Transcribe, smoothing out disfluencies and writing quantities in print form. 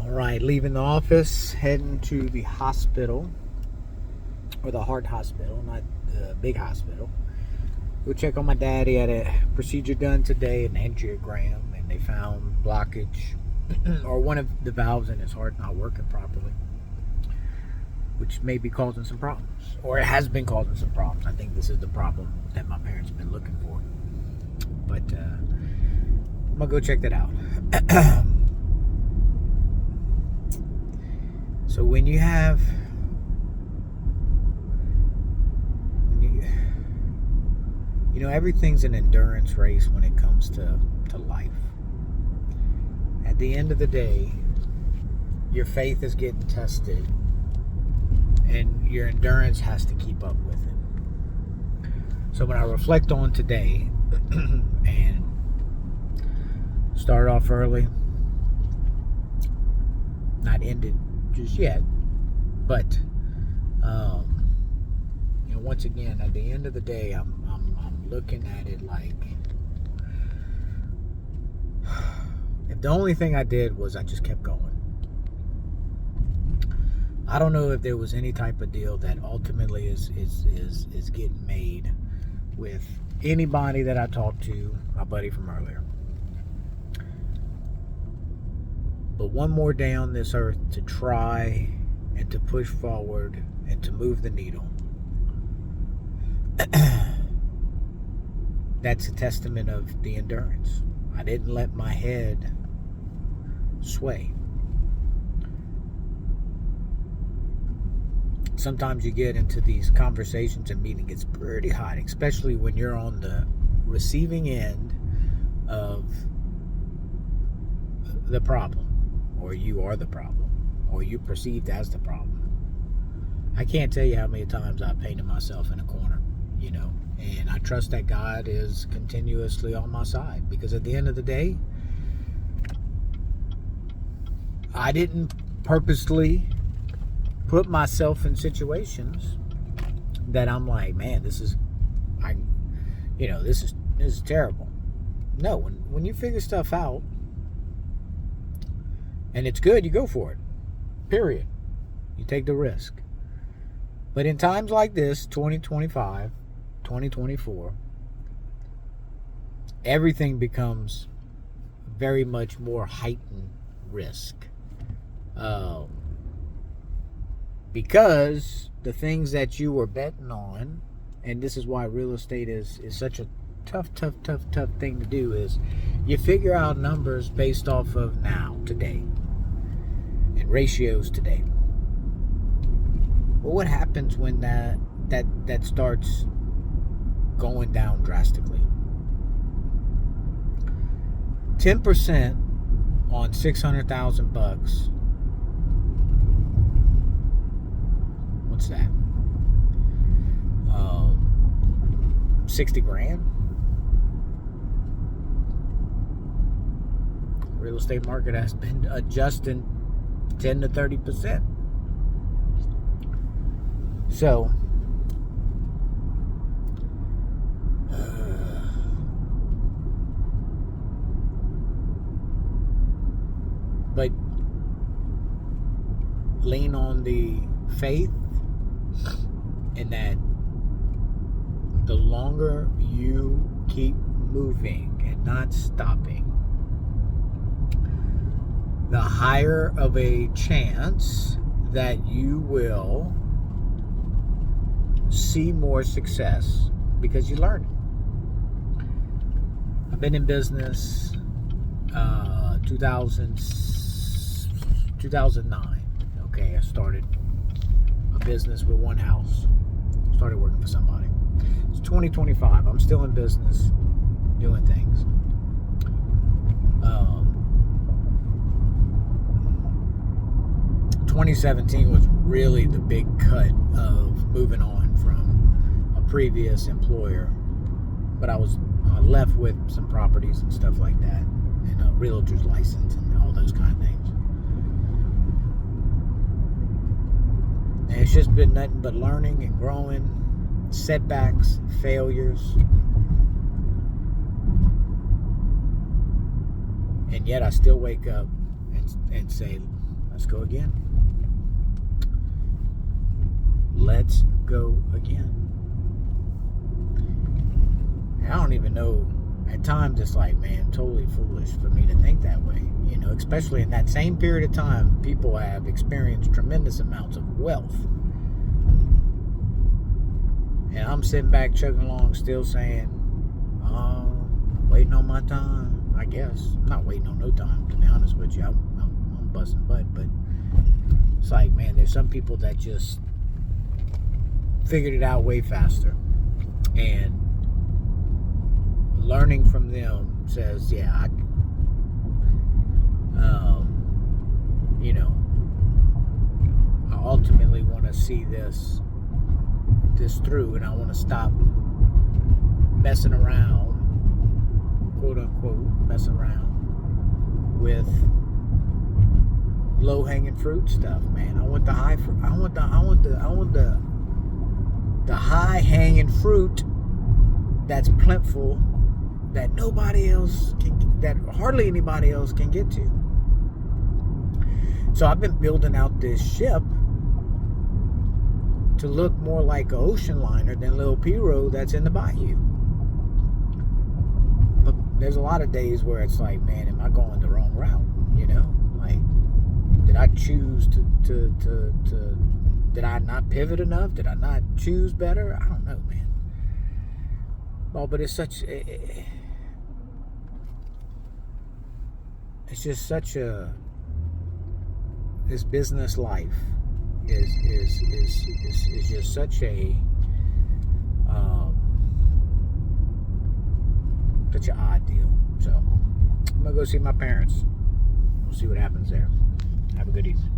All right, leaving the office, heading to the hospital, or the heart hospital, not the big hospital. Go check on my dad. He had a procedure done today, an angiogram, and they found blockage or one of the valves in his heart not working properly, which may be causing some problems, or it has been causing some problems. I think this is the problem that my parents have been looking for. But I'm gonna go check that out. So when you have, everything's an endurance race when it comes to life. At the end of the day, your faith is getting tested, and your endurance has to keep up with it. So when I reflect on today and start off early, not ended just yet, but once again, at the end of the day, I'm looking at it like, if the only thing I did was I just kept going. I don't know if there was any type of deal that ultimately is getting made with anybody that I talked to, my buddy from earlier. But one more day on this earth to try and to push forward and to move the needle. That's a testament of the endurance. I didn't let my head sway. Sometimes you get into these conversations and meetings, it's pretty hot, especially when you're on the receiving end of the problem, or you are the problem, or you perceived as the problem. I can't tell you how many times I've painted myself in a corner, and I trust that God is continuously on my side, because at the end of the day, I didn't purposely put myself in situations that I'm like, man, this is terrible. No, when you figure stuff out and it's good, you go for it. Period. You take the risk. But in times like this, 2025, 2024, everything becomes very much more heightened risk. Because the things that you were betting on, and this is why real estate is such a tough thing to do, is you figure out numbers based off of now, today, and ratios today. Well, what happens when that starts going down drastically? 10% on $600,000. What's that? 60 grand. Real estate market has been adjusting 10 to 30%. So, but lean on the faith, in that the longer you keep moving and not stopping, the higher of a chance that you will see more success, because you learn it. I've been in business 2009. Okay, I started a business with one house. Started working for somebody. It's 2025. I'm still in business, doing things. 2017 was really the big cut of moving on from a previous employer, but I was left with some properties and stuff like that, and a realtor's license and all those kind of things. And it's just been nothing but learning and growing, setbacks, failures, and yet I still wake up and say, Let's go again. Let's go again. And I don't even know. At times, it's like, man, totally foolish for me to think that way. You know, especially in that same period of time, people have experienced tremendous amounts of wealth. And I'm sitting back chugging along, still saying, waiting on my time, I guess. I'm not waiting on no time, to be honest with you. I'm busting butt, but it's like, man, there's some people that just figured it out way faster. And learning from them says, yeah, I ultimately want to see this through, and I want to stop messing around, quote unquote, messing around with low-hanging fruit stuff, man. I want the high fruit. I want the high-hanging fruit that's plentiful, that nobody else can, that hardly anybody else can get to. So I've been building out this ship to look more like an ocean liner than Little Pirogue that's in the bayou. But there's a lot of days where it's like, man, am I going the wrong route? You know, like, did I choose to did I not pivot enough? Did I not choose better? I don't know, man. Well, but it's just such a, this business life is just such a such an odd deal. So I'm gonna go see my parents. We'll see what happens there. Have a good evening.